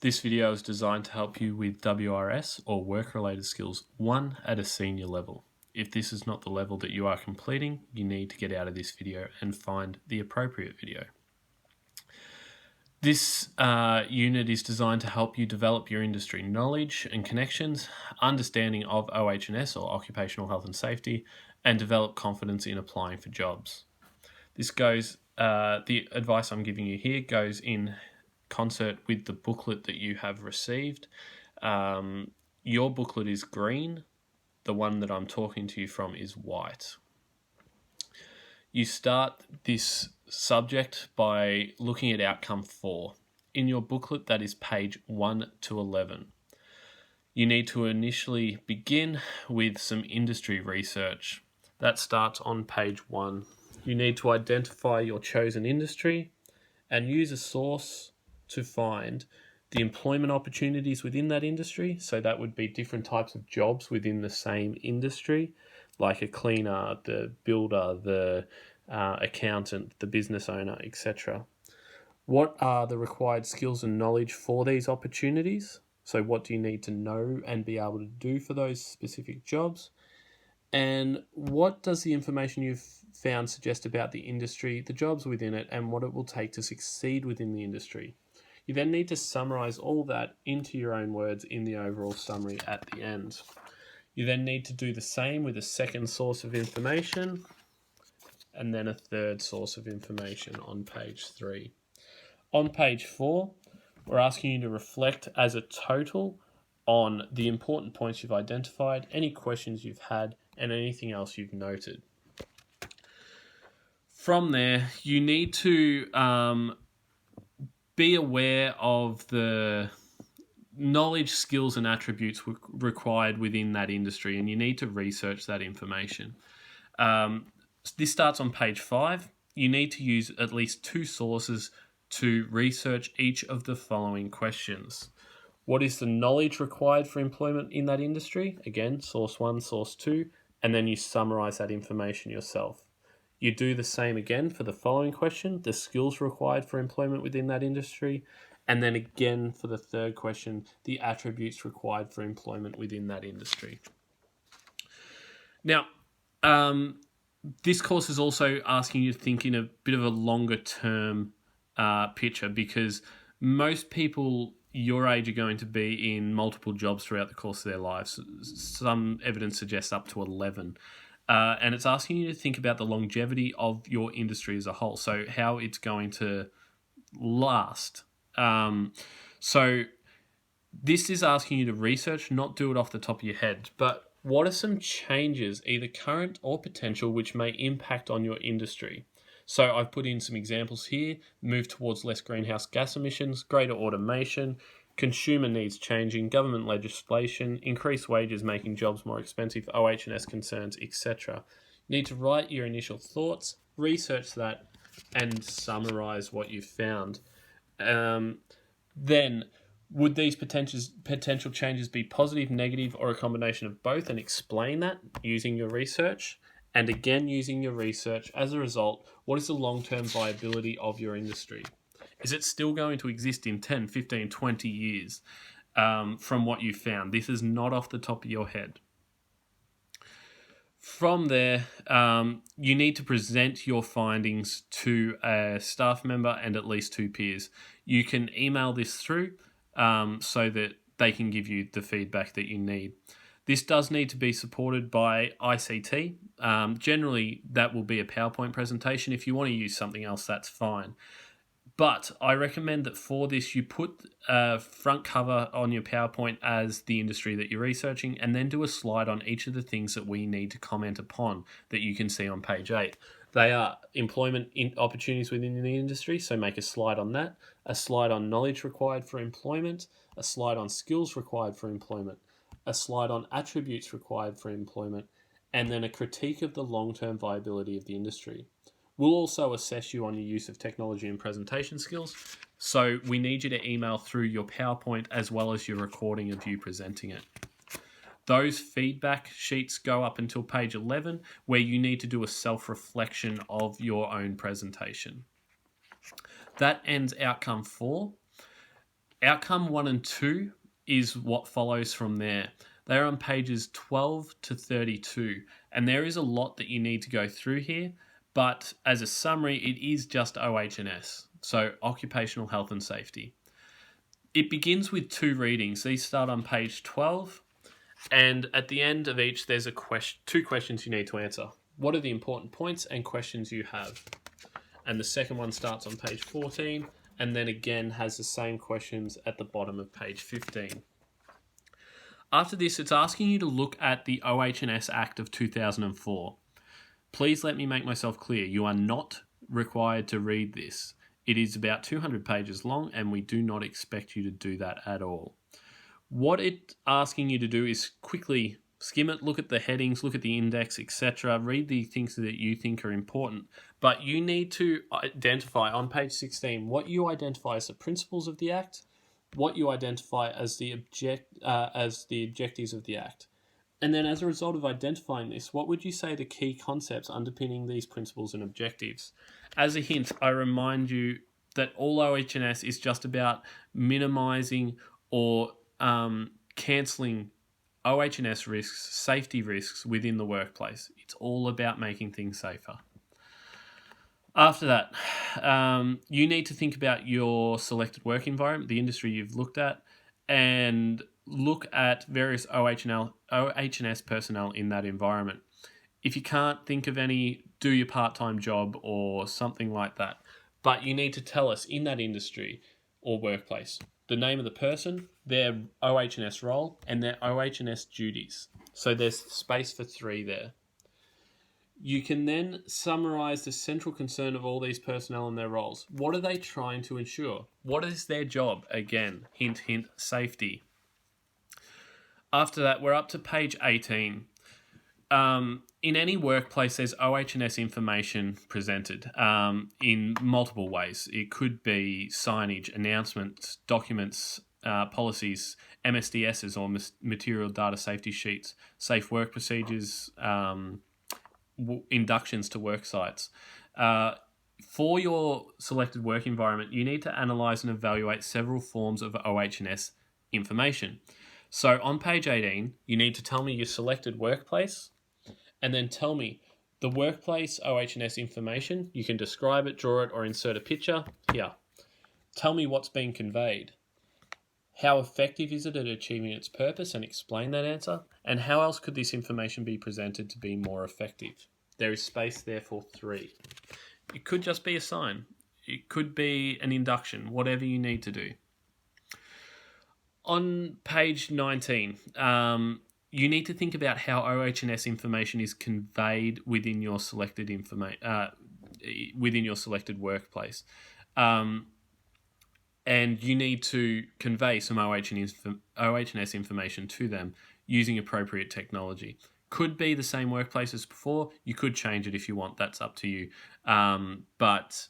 This video is designed to help you with WRS or work-related skills 1 at a senior level. If this is not the level that you are completing, you need to get out of this video and find the appropriate video. This unit is designed to help you develop your industry knowledge and connections, understanding of OH&S or occupational health and safety, and develop confidence in applying for jobs. The advice I'm giving you here goes in concert with the booklet that you have received. Your booklet is green. The one that I'm talking to you from is white. You start this subject by looking at outcome 4. In your booklet, that is page 1 to 11. You need to initially begin with some industry research. That starts on page 1. You need to identify your chosen industry and use a source to find the employment opportunities within that industry. So that would be different types of jobs within the same industry, like a cleaner, the builder, the accountant, the business owner, etc. What are the required skills and knowledge for these opportunities? So what do you need to know and be able to do for those specific jobs? And what does the information you've found suggest about the industry, the jobs within it, and what it will take to succeed within the industry? You then need to summarize all that into your own words in the overall summary at the end. You then need to do the same with a second source of information and then a third source of information on page 3. On page 4, we're asking you to reflect as a total on the important points you've identified, any questions you've had, and anything else you've noted. From there, you need to be aware of the knowledge, skills, and attributes required within that industry, and you need to research that information. This starts on page 5. You need to use at least 2 sources to research each of the following questions. What is the knowledge required for employment in that industry? Again, source 1, source 2, and then you summarize that information yourself. You do the same again for the following question, the skills required for employment within that industry, and then again for the third question, the attributes required for employment within that industry. Now, this course is also asking you to think in a bit of a longer term picture, because most people your age are going to be in multiple jobs throughout the course of their lives. Some evidence suggests up to 11. And it's asking you to think about the longevity of your industry as a whole, so how it's going to last. So this is asking you to research, not do it off the top of your head, but what are some changes, either current or potential, which may impact on your industry? So I've put in some examples here: move towards less greenhouse gas emissions, greater automation, consumer needs changing, government legislation, increased wages making jobs more expensive, OH&S concerns, etc. You need to write your initial thoughts, research that, and summarize what you've found. Then, would these potential changes be positive, negative, or a combination of both? And explain that using your research. And again, using your research, as a result, what is the long-term viability of your industry? Is it still going to exist in 10, 15, 20 years from what you found? This is not off the top of your head. From there, you need to present your findings to a staff member and at least 2 peers. You can email this through so that they can give you the feedback that you need. This does need to be supported by ICT. Generally, that will be a PowerPoint presentation. If you want to use something else, that's fine. But I recommend that for this, you put a front cover on your PowerPoint as the industry that you're researching, and then do a slide on each of the things that we need to comment upon that you can see on page 8. They are employment opportunities within the industry, so make a slide on that, a slide on knowledge required for employment, a slide on skills required for employment, a slide on attributes required for employment, and then a critique of the long-term viability of the industry. We'll also assess you on your use of technology and presentation skills, so we need you to email through your PowerPoint as well as your recording of you presenting it. Those feedback sheets go up until page 11, where you need to do a self-reflection of your own presentation. That ends outcome 4. Outcome 1 and 2 is what follows from there. They're on pages 12 to 32, and there is a lot that you need to go through here, but as a summary, it is just OH&S, so occupational health and safety. It begins with 2 readings. These start on page 12, and at the end of each, there's 2 questions you need to answer. What are the important points and questions you have? And the second one starts on page 14, and then again has the same questions at the bottom of page 15. After this, it's asking you to look at the OH&S Act of 2004. Please let me make myself clear. You are not required to read this. It is about 200 pages long, and we do not expect you to do that at all. What it's asking you to do is quickly skim it, look at the headings, look at the index, etc. Read the things that you think are important. But you need to identify on page 16 what you identify as the principles of the Act, what you identify as the objectives of the Act. And then as a result of identifying this, what would you say the key concepts underpinning these principles and objectives? As a hint, I remind you that all OH&S is just about minimising or cancelling OH&S risks, safety risks within the workplace. It's all about making things safer. After that, you need to think about your selected work environment, the industry you've looked at, and look at various OH&S personnel in that environment. If you can't think of any, do your part-time job or something like that. But you need to tell us in that industry or workplace the name of the person, their OH&S role, and their OH&S duties. So there's space for 3 there. You can then summarise the central concern of all these personnel and their roles. What are they trying to ensure? What is their job? Again, hint, hint, safety. After that, we're up to page 18. In any workplace, there's OH&S information presented in multiple ways. It could be signage, announcements, documents, policies, MSDSs or material data safety sheets, safe work procedures, inductions to work sites. For your selected work environment, you need to analyse and evaluate several forms of OH&S information. So on page 18, you need to tell me your selected workplace, and then tell me the workplace OH&S information. You can describe it, draw it, or insert a picture here. Tell me what's being conveyed. How effective is it at achieving its purpose, and explain that answer? And how else could this information be presented to be more effective? There is space there for 3. It could just be a sign. It could be an induction, whatever you need to do. On page 19, you need to think about how OH&S information is conveyed within your selected workplace. And you need to convey some OH&S information to them using appropriate technology. Could be the same workplace as before. You could change it if you want. That's up to you. But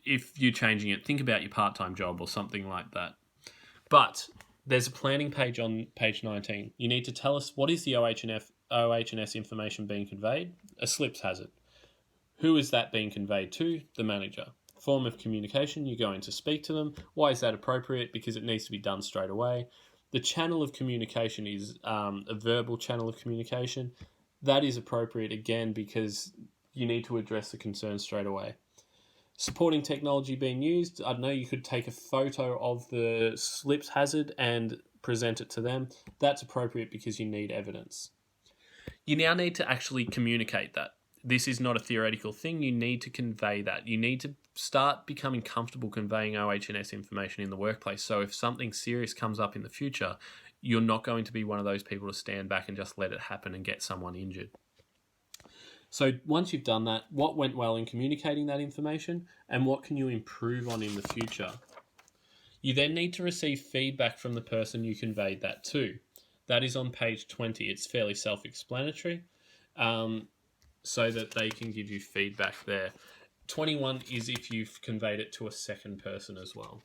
if you're changing it, think about your part-time job or something like that. But there's a planning page on page 19. You need to tell us what is the OH&S information being conveyed. A slips hazard. Who is that being conveyed to? The manager. Form of communication, you're going to speak to them. Why is that appropriate? Because it needs to be done straight away. The channel of communication is a verbal channel of communication. That is appropriate, again, because you need to address the concern straight away. Supporting technology being used, I don't know, you could take a photo of the slips hazard and present it to them. That's appropriate because you need evidence. You now need to actually communicate that. This is not a theoretical thing. You need to convey that. You need to start becoming comfortable conveying OH&S information in the workplace. So if something serious comes up in the future, you're not going to be one of those people to stand back and just let it happen and get someone injured. So once you've done that, what went well in communicating that information and what can you improve on in the future? You then need to receive feedback from the person you conveyed that to. That is on page 20. It's fairly self-explanatory, so that they can give you feedback there. 21 is if you've conveyed it to a second person as well.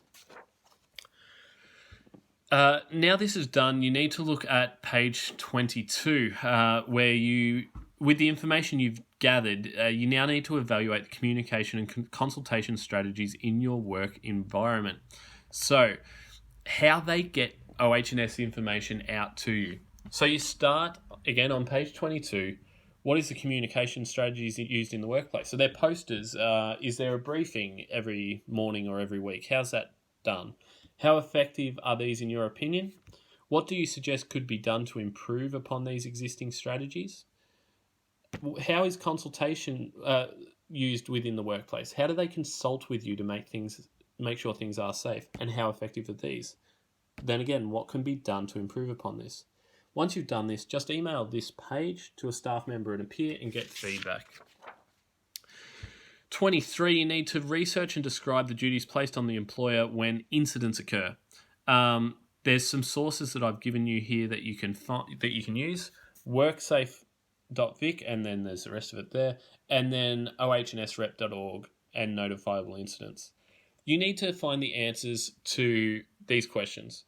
Now this is done, you need to look at page 22, where you, with the information you've gathered, you now need to evaluate the communication and consultation strategies in your work environment. So how they get OH&S information out to you. So you start, again, on page 22. What is the communication strategies used in the workplace? So they're posters. Is there a briefing every morning or every week? How's that done? How effective are these in your opinion? What do you suggest could be done to improve upon these existing strategies? How is consultation used within the workplace? How do they consult with you to make sure things are safe? And how effective are these? Then again, what can be done to improve upon this? Once you've done this, just email this page to a staff member and a peer and get feedback. 23, you need to research and describe the duties placed on the employer when incidents occur. There's some sources that I've given you here that you can use. WorkSafe.vic, and then there's the rest of it there, and then ohnsrep.org and notifiable incidents. You need to find the answers to these questions.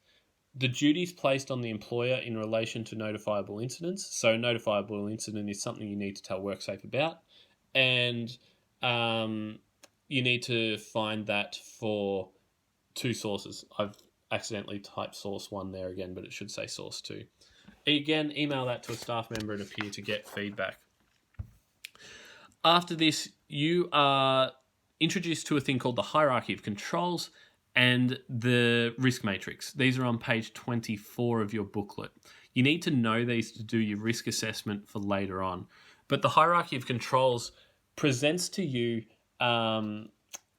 The duties placed on the employer in relation to notifiable incidents. So notifiable incident is something you need to tell WorkSafe about. And you need to find that for two sources. I've accidentally typed source 1 there again, but it should say source 2. Again, email that to a staff member and a peer to get feedback. After this, you are introduced to a thing called the hierarchy of controls and the risk matrix. These are on page 24 of your booklet. You need to know these to do your risk assessment for later on. But the hierarchy of controls presents to you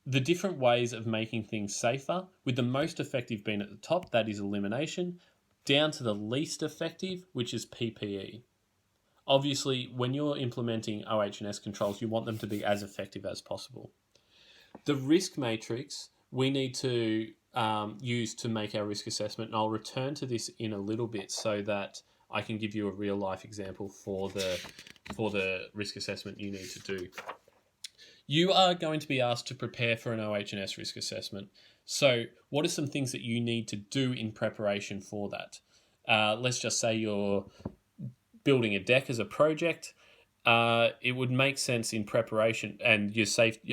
the different ways of making things safer, with the most effective being at the top, that is elimination, down to the least effective, which is PPE. Obviously, when you're implementing OH&S controls, you want them to be as effective as possible. The risk matrix we need to use to make our risk assessment, and I'll return to this in a little bit so that I can give you a real life example for the risk assessment you need to do. You are going to be asked to prepare for an OH&S risk assessment. So what are some things that you need to do in preparation for that? Let's just say you're building a deck as a project. It would make sense in preparation, and your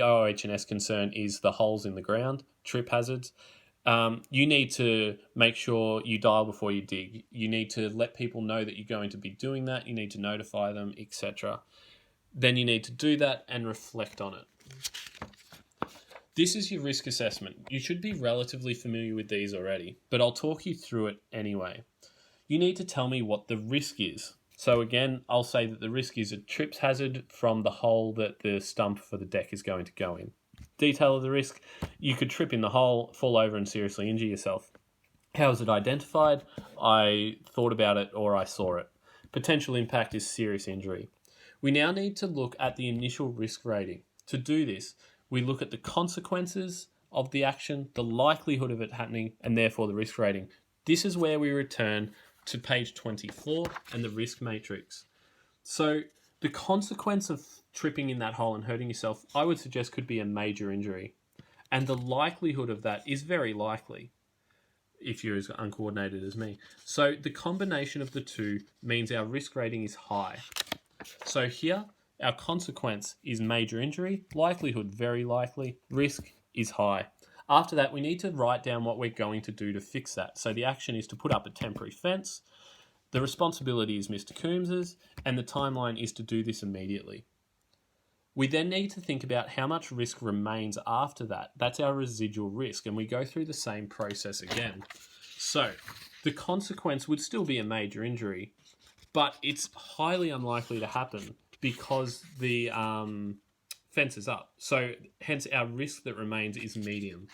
OH&S concern is the holes in the ground, trip hazards. You need to make sure you dial before you dig. You need to let people know that you're going to be doing that. You need to notify them, etc. Then you need to do that and reflect on it. This is your risk assessment. You should be relatively familiar with these already, but I'll talk you through it anyway. You need to tell me what the risk is. So again, I'll say that the risk is a trips hazard from the hole that the stump for the deck is going to go in. Detail of the risk: you could trip in the hole, fall over and seriously injure yourself. How is it identified? I thought about it or I saw it. Potential impact is serious injury. We now need to look at the initial risk rating. To do this, we look at the consequences of the action, the likelihood of it happening, and therefore the risk rating. This is where we return to page 24 and the risk matrix. So the consequence of tripping in that hole and hurting yourself, I would suggest, could be a major injury. And the likelihood of that is very likely if you're as uncoordinated as me. So the combination of the two means our risk rating is high. So here, our consequence is major injury, likelihood very likely, risk is high. After that, we need to write down what we're going to do to fix that. So the action is to put up a temporary fence. The responsibility is Mr. Coombs's, and the timeline is to do this immediately. We then need to think about how much risk remains after that. That's our residual risk, and we go through the same process again. So the consequence would still be a major injury, but it's highly unlikely to happen because the fence is up. So hence our risk that remains is medium.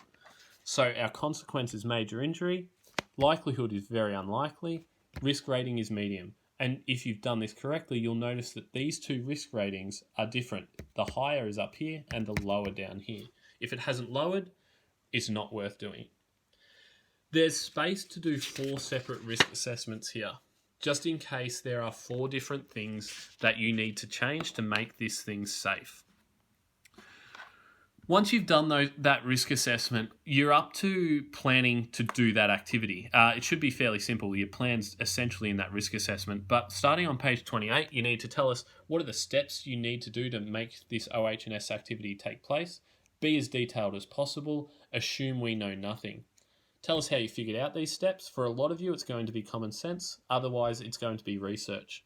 So our consequence is major injury, likelihood is very unlikely, risk rating is medium. And if you've done this correctly, you'll notice that these two risk ratings are different. The higher is up here and the lower down here. If it hasn't lowered, it's not worth doing. There's space to do 4 separate risk assessments here, just in case there are 4 different things that you need to change to make this thing safe. Once you've done that risk assessment, you're up to planning to do that activity. It should be fairly simple. Your plan's essentially in that risk assessment. But starting on page 28, you need to tell us what are the steps you need to do to make this OH&S activity take place. Be as detailed as possible. Assume we know nothing. Tell us how you figured out these steps. For a lot of you, it's going to be common sense. Otherwise, it's going to be research.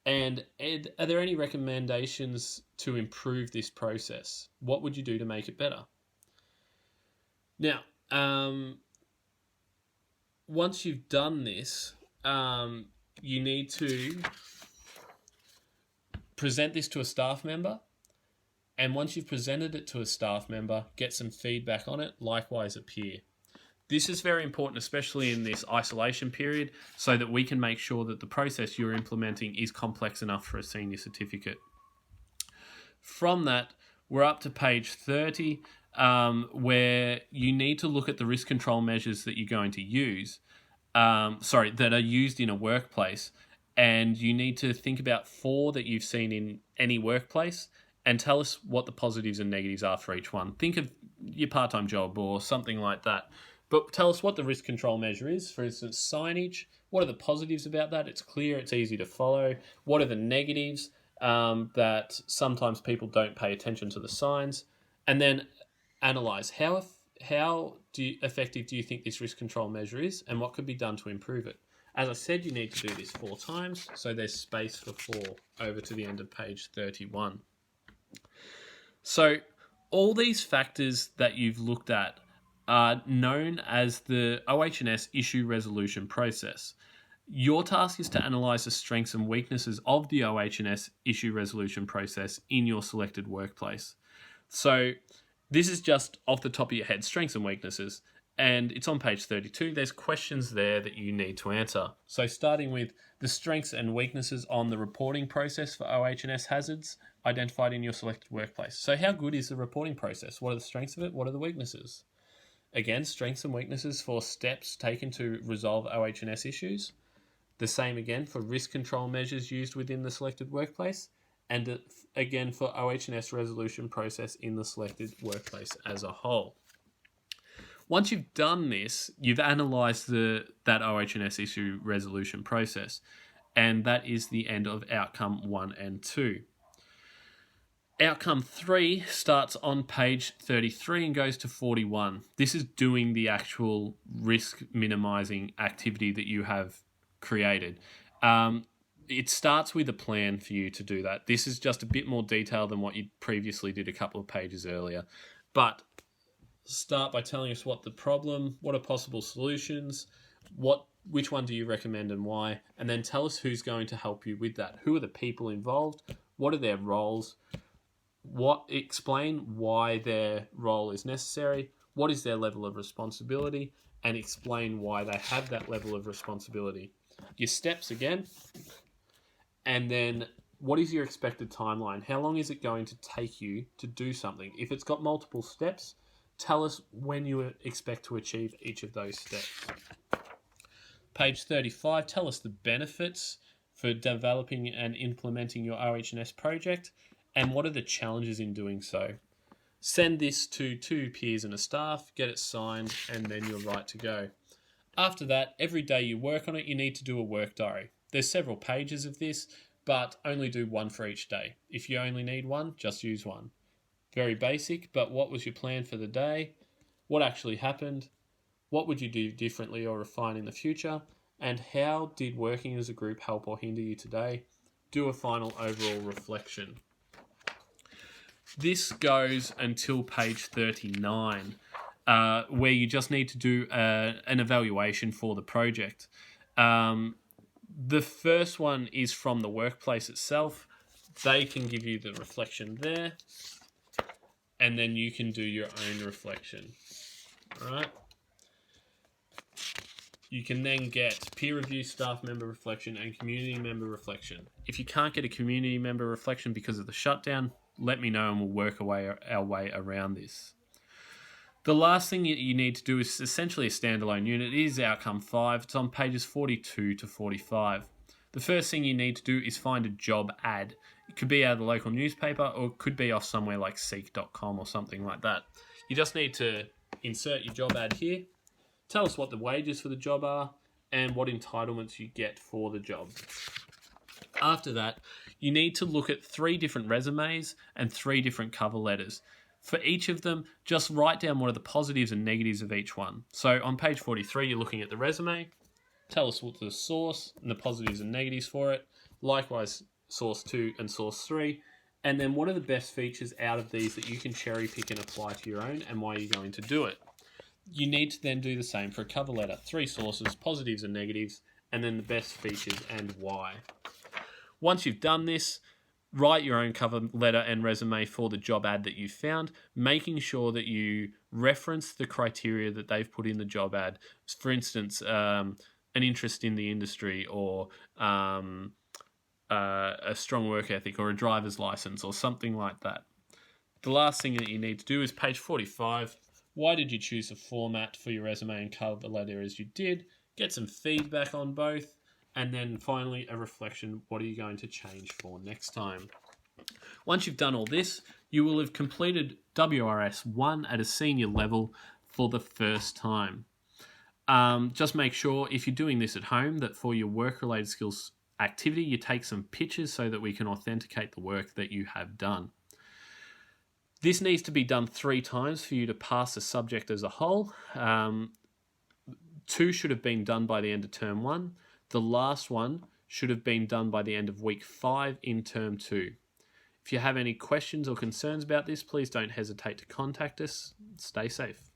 And Ed, are there any recommendations to improve this process? What would you do to make it better? Now, once you've done this, you need to present this to a staff member. And once you've presented it to a staff member, get some feedback on it, likewise a peer. This is very important, especially in this isolation period, so that we can make sure that the process you're implementing is complex enough for a senior certificate. From that, we're up to page 30, where you need to look at the risk control measures that you're going to use, that are used in a workplace. And you need to think about 4 that you've seen in any workplace and tell us what the positives and negatives are for each one. Think of your part-time job or something like that. But tell us what the risk control measure is. For instance, signage. What are the positives about that? It's clear, it's easy to follow. What are the negatives? That sometimes people don't pay attention to the signs. And then analyse how effective do you think this risk control measure is, and what could be done to improve it. As I said, you need to do this 4 times, so there's space for 4 over to the end of page 31. So all these factors that you've looked at are known as the OH&S issue resolution process. Your task is to analyse the strengths and weaknesses of the OH&S issue resolution process in your selected workplace. So this is just off the top of your head, strengths and weaknesses, and it's on page 32. There's questions there that you need to answer. So starting with the strengths and weaknesses on the reporting process for OH&S hazards identified in your selected workplace. So how good is the reporting process? What are the strengths of it? What are the weaknesses? Again, strengths and weaknesses for steps taken to resolve OH&S issues. The same again for risk control measures used within the selected workplace. And again for OH&S resolution process in the selected workplace as a whole. Once you've done this, you've analysed that OH&S issue resolution process, and that is the end of outcome 1 and 2. Outcome 3 starts on page 33 and goes to 41. This is doing the actual risk minimising activity that you have created. It starts with a plan for you to do that. This is just a bit more detailed than what you previously did a couple of pages earlier. But start by telling us what the problem, what are possible solutions, which one do you recommend and why, and then tell us who's going to help you with that. Who are the people involved? What are their roles? Explain why their role is necessary. What is their level of responsibility? And explain why they have that level of responsibility. Your steps again. And then what is your expected timeline? How long is it going to take you to do something? If it's got multiple steps, tell us when you expect to achieve each of those steps. Page 35, tell us the benefits for developing and implementing your OH&S project, and what are the challenges in doing so. Send this to 2 peers and a staff, get it signed, and then you're right to go. After that, every day you work on it, you need to do a work diary. There's several pages of this, but only do 1 for each day. If you only need 1, just use 1. Very basic, but what was your plan for the day? What actually happened? What would you do differently or refine in the future? And how did working as a group help or hinder you today? Do a final overall reflection. This goes until page 39, where you just need to do an evaluation for the project. The first one is from the workplace itself. They can give you the reflection there, and then you can do your own reflection. All right. You can then get peer review, staff member reflection, and community member reflection. If you can't get a community member reflection because of the shutdown, let me know and we'll work our way around this. The last thing you need to do is essentially a standalone unit. It is outcome 5. It's on pages 42 to 45. The first thing you need to do is find a job ad. It could be out of the local newspaper or it could be off somewhere like seek.com or something like that. You just need to insert your job ad here. Tell us what the wages for the job are and what entitlements you get for the job. After that, you need to look at 3 different resumes and 3 different cover letters. For each of them, just write down what are the positives and negatives of each one. So on page 43, you're looking at the resume. Tell us what the source and the positives and negatives for it. Likewise, source 2 and source 3. And then what are the best features out of these that you can cherry pick and apply to your own, and why you're going to do it. You need to then do the same for a cover letter. 3 sources, positives and negatives, and then the best features and why. Once you've done this, write your own cover letter and resume for the job ad that you found, making sure that you reference the criteria that they've put in the job ad. For instance, an interest in the industry, or a strong work ethic, or a driver's license, or something like that. The last thing that you need to do is page 45. Why did you choose the format for your resume and cover letter as you did? Get some feedback on both. And then finally, a reflection. What are you going to change for next time? Once you've done all this, you will have completed WRS1 at a senior level for the first time. Just make sure, if you're doing this at home, that for your work-related skills activity, you take some pictures so that we can authenticate the work that you have done. This needs to be done 3 times for you to pass the subject as a whole. 2 should have been done by the end of term 1. The last one should have been done by the end of week 5 in term 2. If you have any questions or concerns about this, please don't hesitate to contact us. Stay safe.